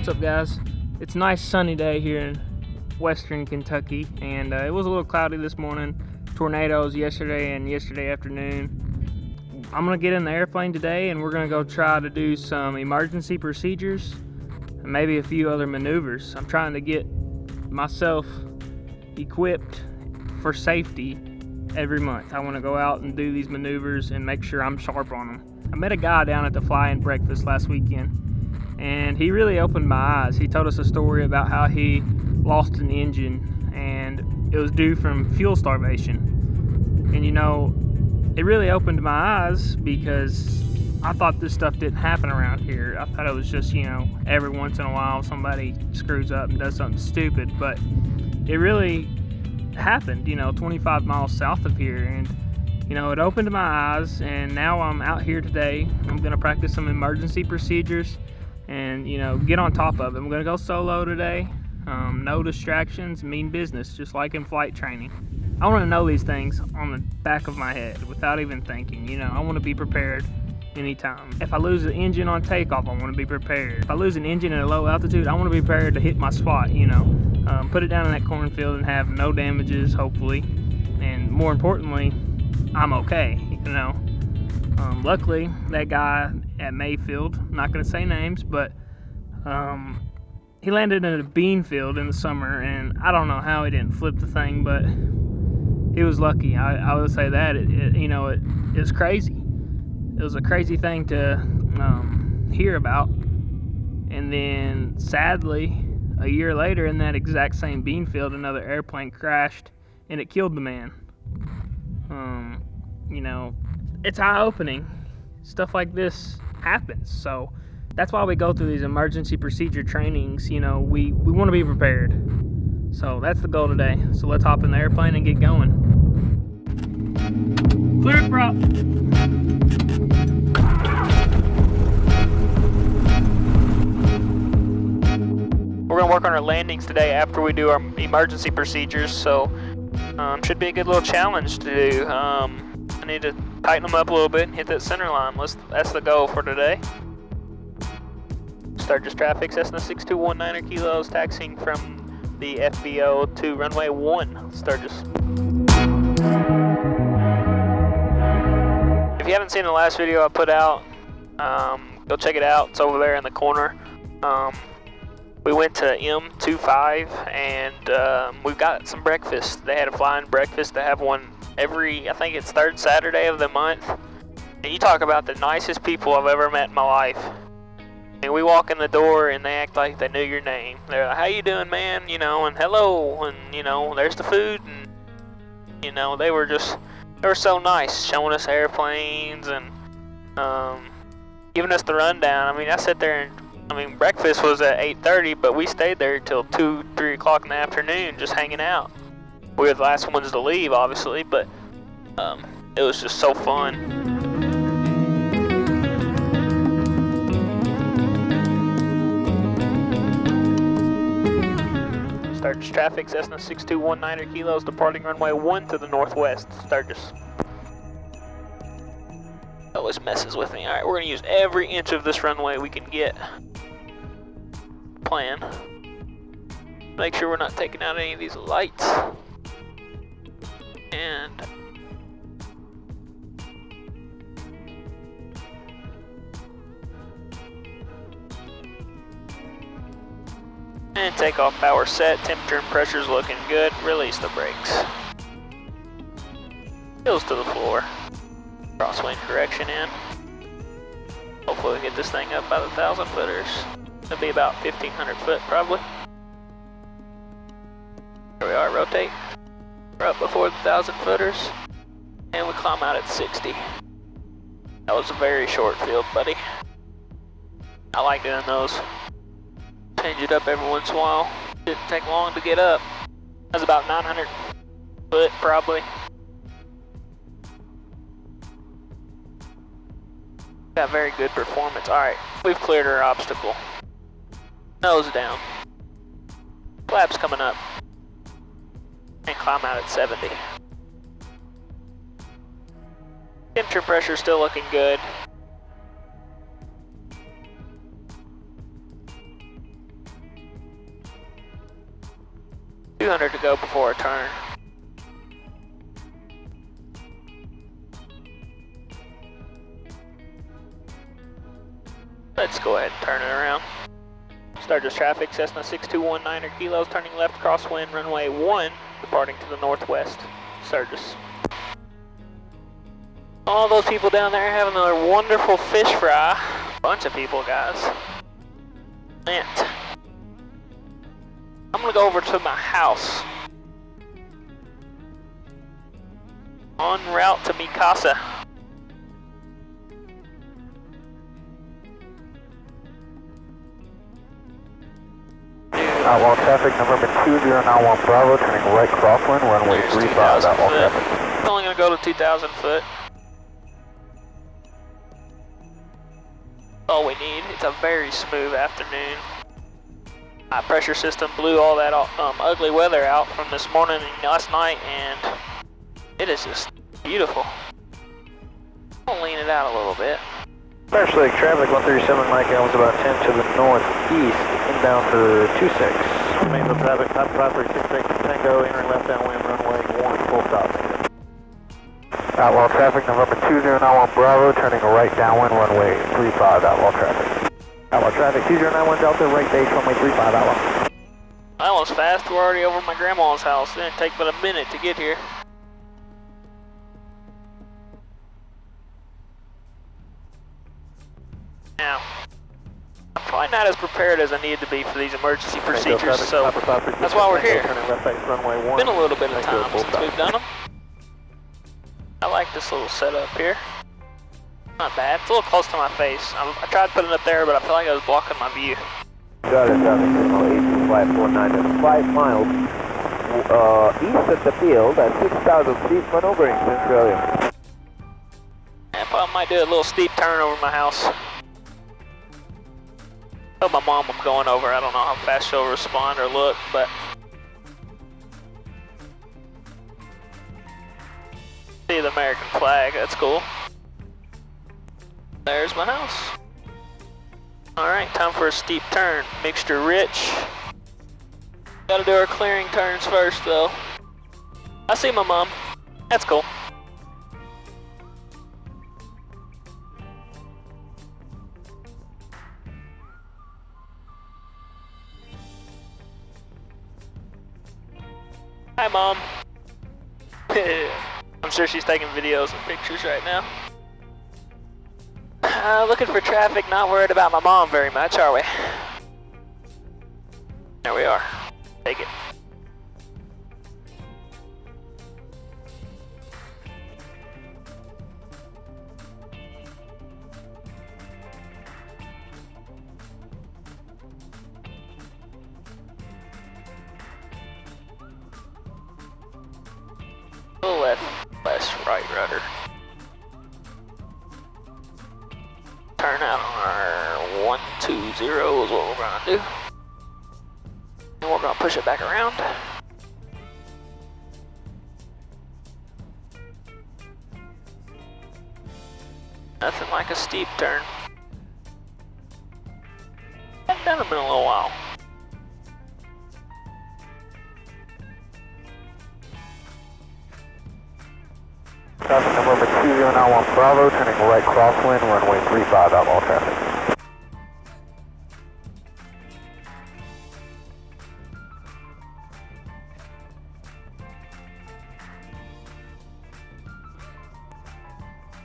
What's up, guys? It's a nice sunny day here in western Kentucky, and it was a little cloudy this morning. Tornadoes yesterday and yesterday afternoon. I'm gonna get in the airplane today and we're gonna go try to do some emergency procedures and maybe a few other maneuvers. I'm trying to get myself equipped for safety every month. I want to go out and do these maneuvers and make sure I'm sharp on them. I met a guy down at the fly-in breakfast last weekend, and he really opened my eyes. He told us a story about how he lost an engine and it was due from fuel starvation. And you know, it really opened my eyes because I thought this stuff didn't happen around here. I thought it was just, you know, every once in a while somebody screws up and does something stupid, but it really happened, you know, 25 miles south of here. And you know, it opened my eyes, and now I'm out here today. I'm gonna practice some emergency procedures and, you know, get on top of it. I'm gonna go solo today. No distractions, mean business, just like in flight training. I want to know these things on the back of my head without even thinking. You know, I want to be prepared anytime. If I lose an engine on takeoff, I want to be prepared. If I lose an engine at a low altitude, I want to be prepared to hit my spot, you know. Put it down in that cornfield and have no damages, hopefully. And more importantly, I'm okay, you know. Luckily, that guy at Mayfield, not going to say names, but he landed in a bean field in the summer, and I don't know how he didn't flip the thing, but he was lucky. I would say that. It was crazy. It was a crazy thing to hear about. And then, sadly, a year later, in that exact same bean field, another airplane crashed, and it killed the man. You know, it's eye-opening. Stuff like this happens, so that's why we go through these emergency procedure trainings. You know, we want to be prepared. So that's the goal today. So let's hop in the airplane and get going. Clear it, prop. We're going to work on our landings today after we do our emergency procedures, so should be a good little challenge to do. I need to tighten them up a little bit and hit that center line. That's the goal for today. Sturgis traffic, Cessna 6219 kilos, taxiing from the FBO to runway 1, Sturgis. If you haven't seen the last video I put out, go check it out. It's over there in the corner. We went to M25 and we've got some breakfast. They had a flying breakfast. They have one every, I think it's third Saturday of the month. And you talk about the nicest people I've ever met in my life. And we walk in the door and they act like they knew your name. They're like, "How you doing, man?" You know, and hello, and you know, there's the food, and you know, they were so nice, showing us airplanes and giving us the rundown. I mean, I sat there and breakfast was at 8:30, but we stayed there till 2, 3 o'clock in the afternoon, just hanging out. We were the last ones to leave, obviously, but it was just so fun. Sturgis traffic, Cessna 6219 kilos, departing runway 1 to the northwest, Sturgis. Always messes with me. Alright, we're going to use every inch of this runway we can get. Plan. Make sure we're not taking out any of these lights. And takeoff power set, temperature and pressure is looking good. Release the brakes. Heels to the floor. Crosswind correction in. Hopefully we get this thing up by the 1,000 footers. It'll be about 1,500 foot probably. Here we are, rotate. We're up before the 1,000 footers. And we climb out at 60. That was a very short field, buddy. I like doing those. Change it up every once in a while. Didn't take long to get up. That's about 900 foot probably. Got very good performance. Alright, we've cleared our obstacle. Nose down. Flaps coming up. And climb out at 70. Temperature pressure still looking good. 200 to go before a turn. Let's go ahead and turn it around. Sturgis traffic, Cessna 6219 kilos, turning left crosswind, runway 1, departing to the northwest. Sturgis. All those people down there having a wonderful fish fry. Bunch of people, guys. Man. I'm gonna go over to my house. En route to mi casa. Outlaw traffic, November 2091 Bravo, turning right crosswind, runway 35, outlaw traffic. It's only going to go to 2,000 foot. All we need. It's a very smooth afternoon. High pressure system blew all that ugly weather out from this morning and last night, and it is just beautiful. I'll lean it out a little bit. Flash Lake traffic, 137 Mike Elms about 10 to the northeast, inbound for 26. Remains on traffic, top property 66 Tango, entering left downwind, runway 1, full stop. Outlaw traffic, November 2091 Bravo, turning right downwind, runway 35, outlaw traffic. Outlaw traffic, 2091 Delta, right base, runway 35, outlaw. That was fast, we're already over my grandma's house. It didn't take but a minute to get here. Now, I'm probably not as prepared as I need to be for these emergency procedures, so that's why we're here. It's been a little bit of time since we've done them. I like this little setup here. Not bad. It's a little close to my face. I tried putting it up there, but I feel like I was blocking my view. Got it, signal 82549 at 5 miles east of the field at 6,000 feet, run over in Australia. I probably might do a little steep turn over my house. Tell my mom I'm going over. I don't know how fast she'll respond or look, but see the American flag. That's cool. There's my house. All right, time for a steep turn. Mixture rich. Gotta do our clearing turns first, though. I see my mom. That's cool. Hi, Mom. I'm sure she's taking videos and pictures right now. Looking for traffic, not worried about my mom very much, are we? There we are. Take it. Left, right rudder. Turn out on our 120 is what we're gonna do. And we're gonna push it back around. Nothing like a steep turn. Haven't done them in a little while. Traffic number 2091 Bravo, turning right crosswind, runway 35, outlaw traffic.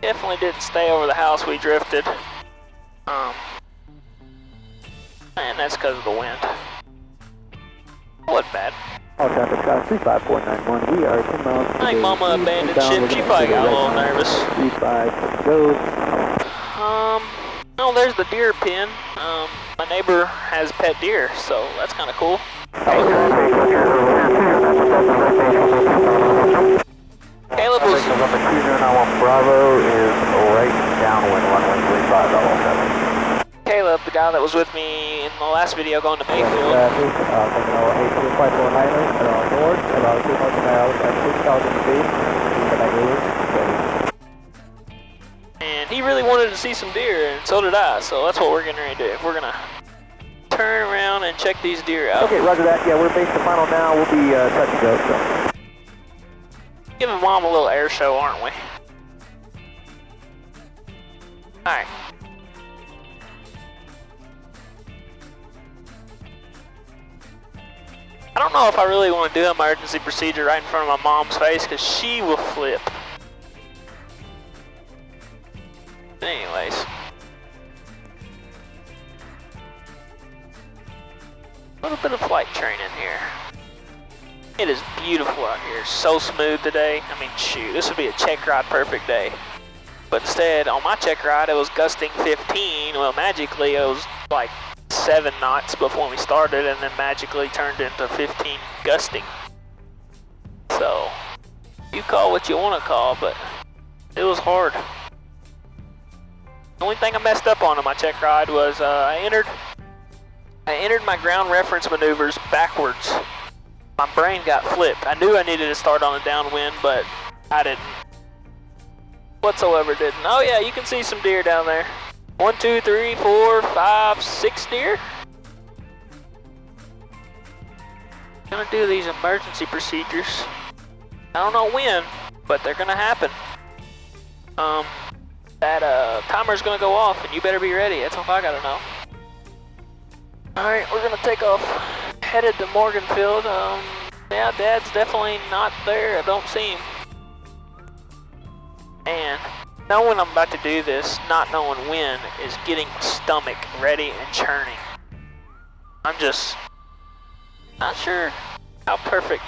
Definitely didn't stay over the house, we drifted. And that's because of the wind. Wasn't bad. All traffic, 35491, we are 10 miles. I think Mama abandoned ship, she probably got a little nervous. 35, go. Oh, there's the deer pen. My neighbor has pet deer, so that's kind of cool. Caleb was... Number 2091 Bravo is right downwind, runway 35, outlaw traffic. Caleb, the guy that was with me in the last video going to Mayfield. Traffic, signal 82549 north, about 200 miles at 6,000 feet, and he really wanted to see some deer, and so did I, so that's what we're getting ready to do. We're gonna turn around and check these deer out. Okay, roger that. Yeah, we're base to final now. We'll be touch and go, so. Giving Mom a little air show, aren't we? Alright. I don't know if I really want to do emergency procedure right in front of my mom's face because she will flip. Anyways. A little bit of flight training here. It is beautiful out here, so smooth today. I mean, shoot, this would be a check ride perfect day. But instead, on my check ride, it was gusting 15. Well, magically, it was like 7 knots before we started, and then magically turned into 15 gusting. So, you call what you want to call, but it was hard. The only thing I messed up on my check ride was I entered my ground reference maneuvers backwards. My brain got flipped. I knew I needed to start on a downwind, but I didn't. Whatsoever didn't. Oh yeah, you can see some deer down there. 1, 2, 3, 4, 5, 6 deer. Gonna do these emergency procedures. I don't know when, but they're gonna happen. That timer's gonna go off, and you better be ready. That's all I gotta know. Alright, we're gonna take off, headed to Morganfield. Yeah, Dad's definitely not there. I don't see him. And knowing I'm about to do this, not knowing when, is getting my stomach ready and churning. I'm just not sure how perfect.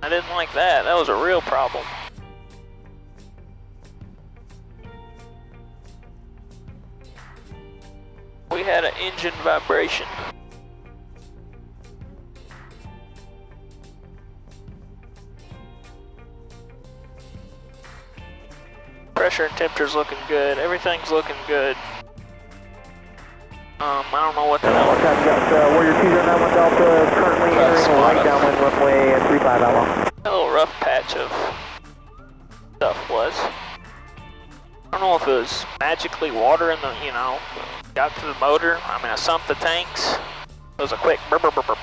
I didn't like that. That was a real problem. We had an engine vibration. Pressure and temperature's looking good. Everything's looking good. I don't know what the hell. Warrior 209 Delta currently entering right downwind runway at 35 out long. A little rough patch of stuff was. I don't know if it was magically water in the, got to the motor. I mean, I sumped the tanks. It was a quick burp, burp, burp, burp.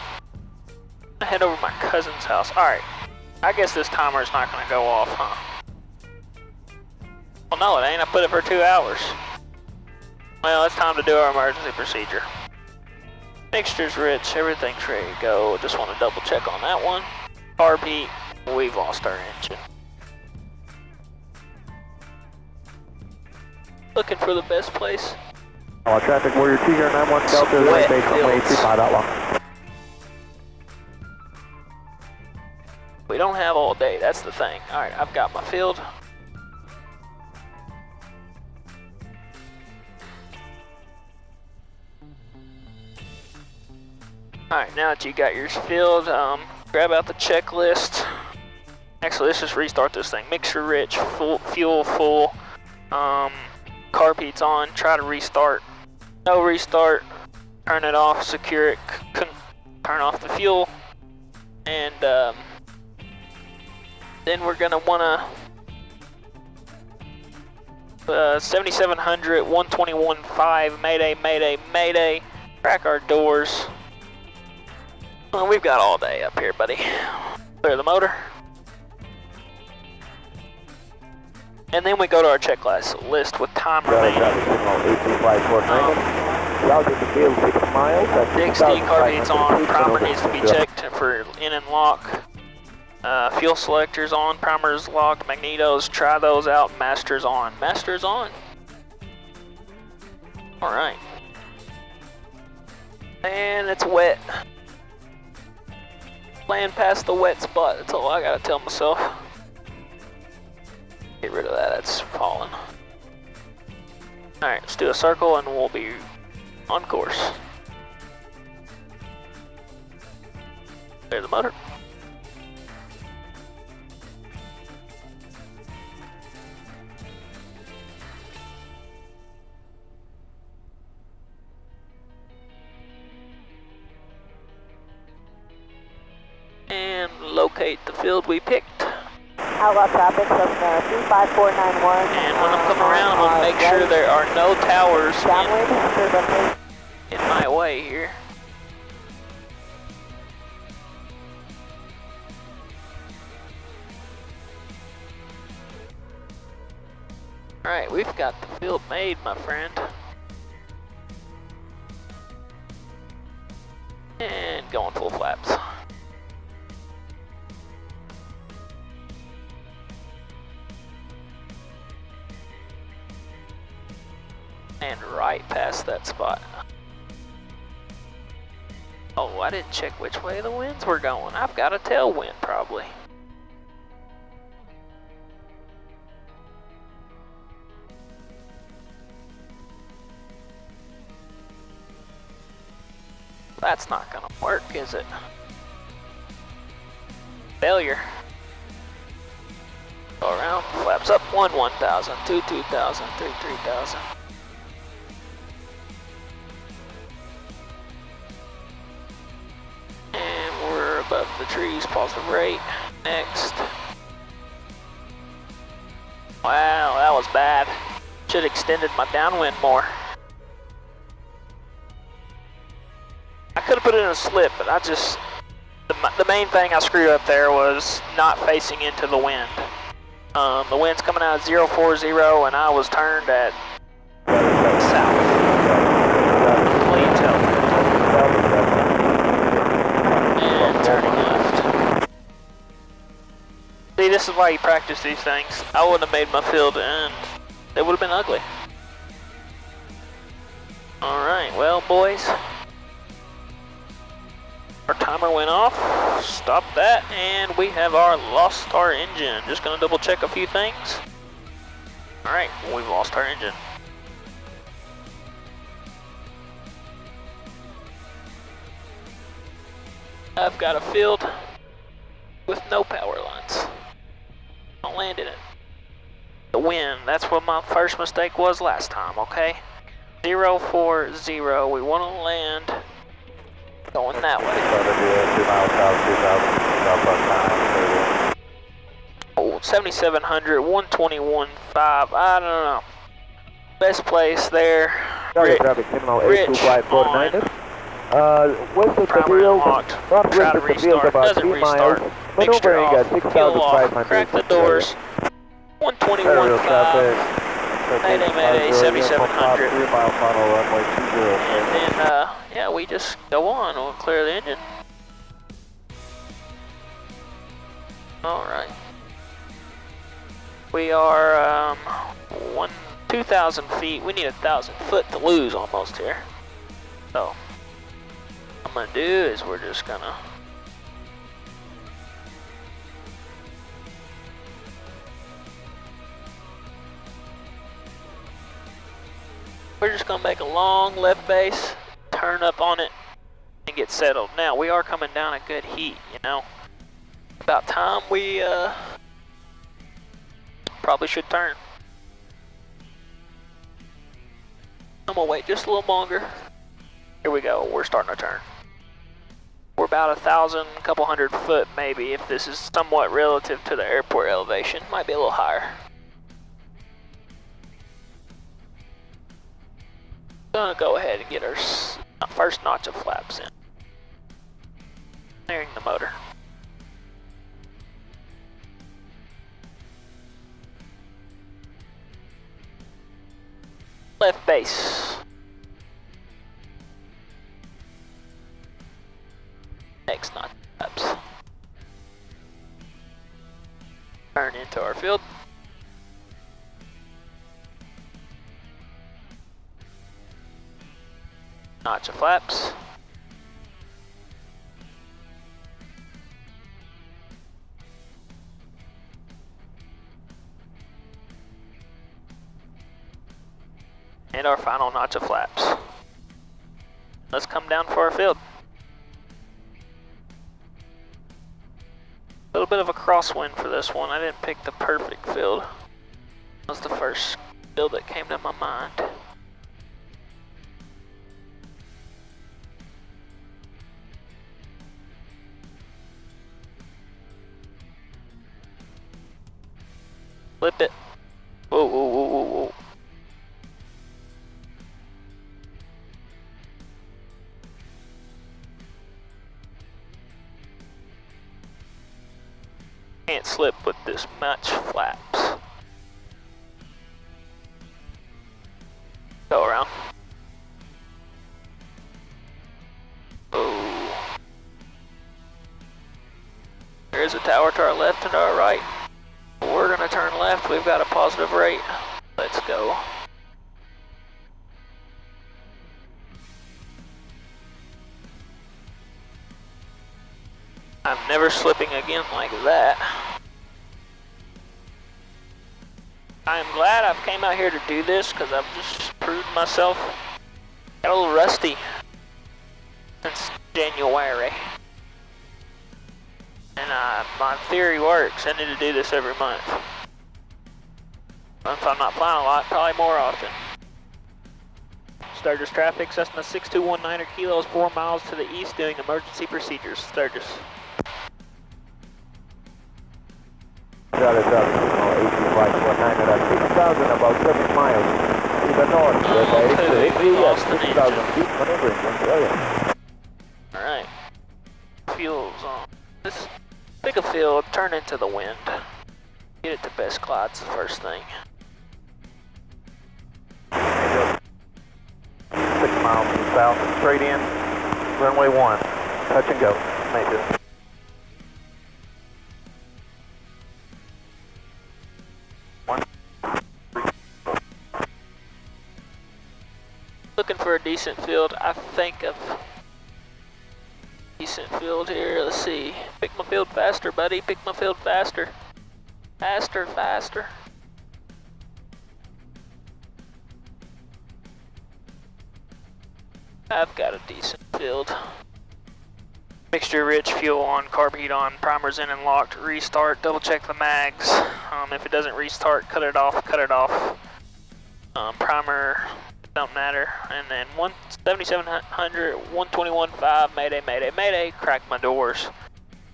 I head over to my cousin's house. Alright, I guess this timer's not gonna go off, huh? Well, no, it ain't. I put it for 2 hours. Well, it's time to do our emergency procedure. Mixture's rich. Everything's ready to go. Just want to double check on that one. Carb heat. We've lost our engine. Looking for the best place. All traffic, Warrior 2091 Delta is right base runway 35 out long. We don't have all day, that's the thing. Alright, I've got my field. Alright, now that you got yours filled, grab out the checklist. Actually, let's just restart this thing. Mixture rich, full, fuel full, carb heat's on, try to restart. No restart, turn it off, secure it, turn off the fuel, and then we're gonna wanna 7700, 121.5, mayday, mayday, mayday, crack our doors. Well, we've got all day up here, buddy. Clear the motor. And then we go to our checklist list with time remaining. Dixie, carb heat's on, primer needs to be checked for in and lock. Fuel selector's on, primer's locked, magnetos, try those out, master's on. Master's on. Alright. And it's wet. Land past the wet spot, that's all I gotta tell myself. Get rid of that, it's falling. Alright, let's do a circle and we'll be on course. There's the motor. And locate the field we picked. Outlaw traffic, Cessna 35491. And when I come around, we'll make sure there are no towers downwind, in my way here. Field made, my friend. And going full flaps. And right past that spot. Oh, I didn't check which way the winds were going. I've got a tailwind probably. That's not gonna work, is it? Failure. Go around, flaps up, 1,000, 2,000, 3,000. And we're above the trees, positive rate. Next. Wow, that was bad. Should have extended my downwind more. I could have put it in a slip, but I just, the main thing I screwed up there was not facing into the wind. The wind's coming out at 040 and I was turned at south. Complete tailwind. And turning left. See, this is why you practice these things. I wouldn't have made my field and it would have been ugly. Alright, well boys. Our timer went off, stop that, and we have lost our engine. Just gonna double check a few things. Alright, we've lost our engine. I've got a field with no power lines. I'll land in it. The wind, that's what my first mistake was last time, okay? 040, we wanna land going that way. 2 miles south, 2,000, southwest 9. Oh, 7,700, 121.5, I don't know. Best place there. Traffic, terminal 825490. West of the field, northwest of the field about 3 miles, maneuvering at 6,500. Crack the doors. 121.5. Mayday, 7,700. 3 mile final runway 20. And then, yeah, we just go on. We'll clear the engine. Alright. We are, 2,000 feet. We need 1,000 foot to lose almost here. So, what I'm gonna do is we're just gonna make a long left base, turn up on it, and get settled. Now, we are coming down a good heat, you know. About time we, probably should turn. I'm gonna wait just a little longer. Here we go, we're starting to turn. We're about 1,000, couple hundred foot maybe, if this is somewhat relative to the airport elevation. Might be a little higher. Gonna go ahead and get our first notch of flaps in. Clearing the motor. Left base. Next notch of flaps. Turn into our field. Notch of flaps. And our final notch of flaps. Let's come down for our field. A little bit of a crosswind for this one. I didn't pick the perfect field. That was the first field that came to my mind. Flip it. Whoa, whoa, whoa, whoa, whoa. Can't slip with this much flaps. There's a tower to our left and our right. We're gonna turn left. We've got a positive rate. Let's go. I'm never slipping again like that. I'm glad I've came out here to do this because I've just proved myself. Got a little rusty since January. And my theory works. I need to do this every month. If I'm not flying a lot, probably more often. Sturgis traffic, Cessna 6219 kilos, 4 miles to the east doing emergency procedures. Sturgis. Got it, 18519 at 6,000, about 7 miles to the north. Okay, we lost an 6,000 engine. feet, maneuvering in the area. Alright. Fuel's on. Just pick a field, turn into the wind. Get it to best clouds the first thing. 6 miles to the south, straight in, runway 1, touch and go, make it. Looking for a decent field. I think of decent field here. Let's see. Pick my field faster, buddy. Pick my field faster. Faster, faster. I've got a decent field. Mixture rich, fuel on, carb heat on, primers in and locked, restart, double check the mags. If it doesn't restart, cut it off, primer, don't matter. And then 7700, 121.5, mayday, mayday, mayday, crack my doors.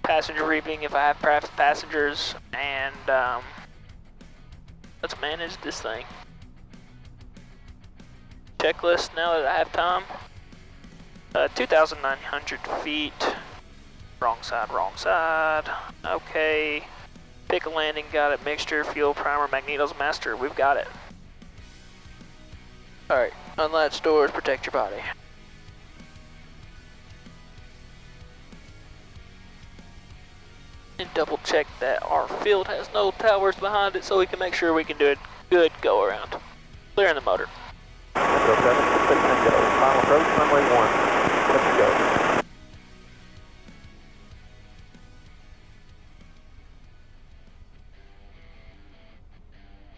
Passenger briefing if I have passengers, and let's manage this thing. Checklist now that I have time. 2,900 feet. Wrong side. Okay. Pick a landing, got it. Mixture, fuel, primer, magnetos, master. We've got it. Alright, unlatch doors, protect your body. And double check that our field has no towers behind it so we can make sure we can do a good go around. Clearing the motor. Go 7, 6 and go. Final approach, runway 1. Let's go.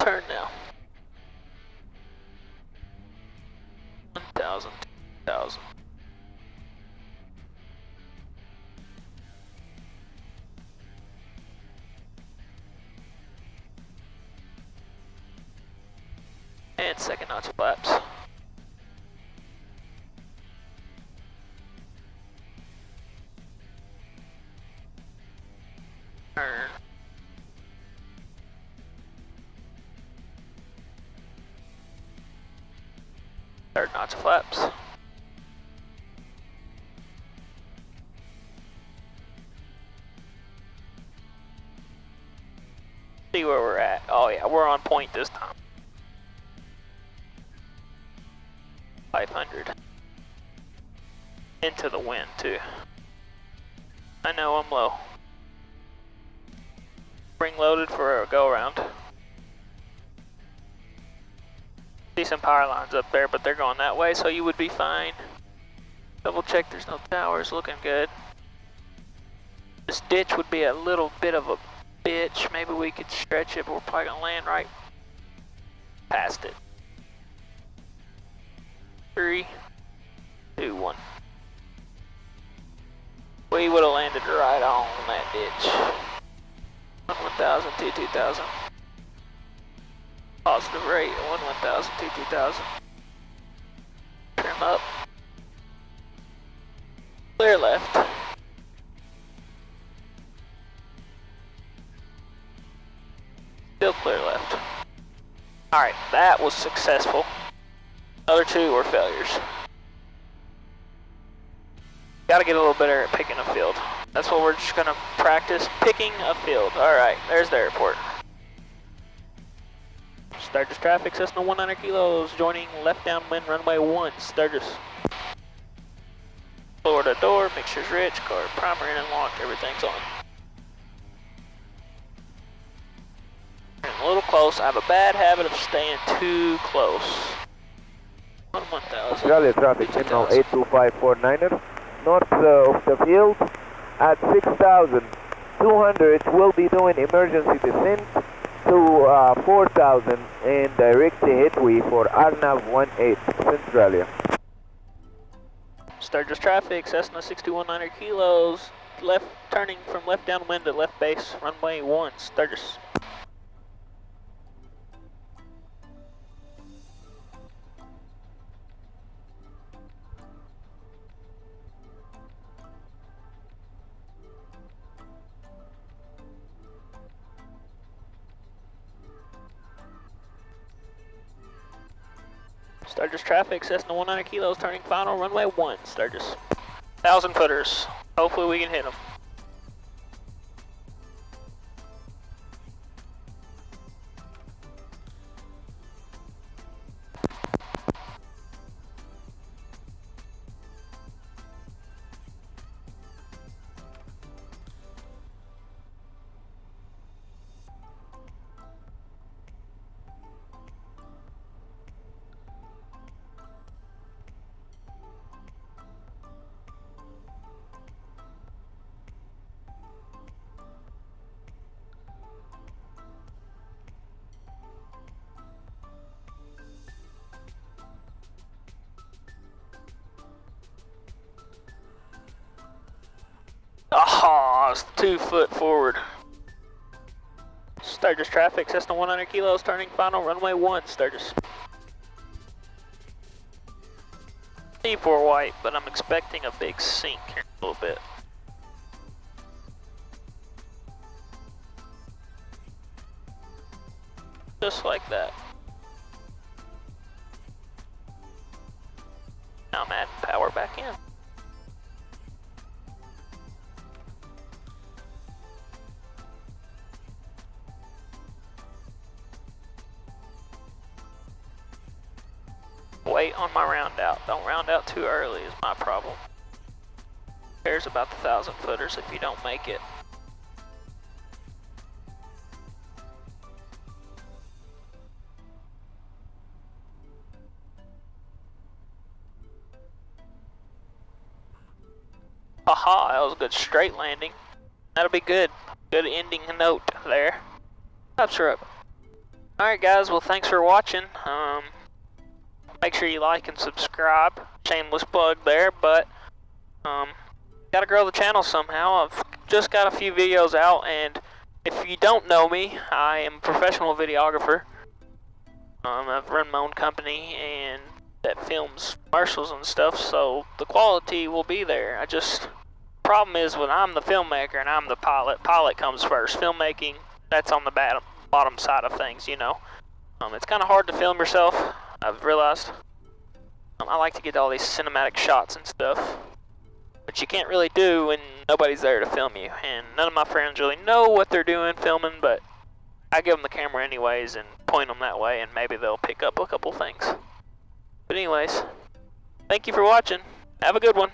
Turn now. 1,000, 2,000. And second notch flaps. Turn. Third notch flaps. See where we're at. Oh yeah, we're on point this time. 500. Into the wind too. I know I'm low. Spring loaded for a go around. See some power lines up there, but they're going that way, so you would be fine. Double check there's no towers, looking good. This ditch would be a little bit of a bitch. Maybe we could stretch it, but we're probably gonna land right past it. 3, 2, 1. We would have landed right on that ditch. 1,000, 2,000. Positive rate, 1,000, 2,000. Trim up. Clear left. Still clear left. Alright, that was successful. Other two were failures. Gotta get a little better at picking a field. That's what we're just gonna practice, picking a field. Alright, there's the airport. Sturgis traffic, Cessna 100 kilos, joining left downwind runway 1, Sturgis. Florida door, mixture's rich, car primer in and locked, everything's on. a little close. I have a bad habit of staying too close. 1000. Australia traffic, signal 82549er. North of the field at 6,200 will be doing emergency descent to 4,000 and direct the headway for Arnav 18, Centralia. Sturgis traffic, Cessna 6219 kilos, left turning from left downwind to left base, runway 1, Sturgis. Sturgis traffic, Cessna 100 kilos, turning final, runway 1, Sturgis. 1,000 footers. Hopefully we can hit them. Oh, it's 2 foot forward. Sturgis traffic, Cessna 100 kilos, turning final, runway 1, Sturgis. C4 white, but I'm expecting a big sink here in a little bit. Just like that. Now I'm adding power back in. Wait on my round out. Don't round out too early is my problem. Who cares about the 1,000 footers if you don't make it? Haha, that was a good straight landing. That'll be good. Good ending note there. Ups are up. Alright guys, well thanks for watching. Make sure you like and subscribe. Shameless plug there, but gotta grow the channel somehow. I've just got a few videos out, and if you don't know me, I am a professional videographer. I've run my own company and that films commercials and stuff, so the quality will be there. Problem is when I'm the filmmaker and I'm the pilot comes first. Filmmaking, that's on the bottom side of things, you know. It's kind of hard to film yourself, I've realized. I like to get all these cinematic shots and stuff, which you can't really do when nobody's there to film you. And none of my friends really know what they're doing filming, but I give them the camera anyways and point them that way, and maybe they'll pick up a couple things. But anyways, thank you for watching. Have a good one.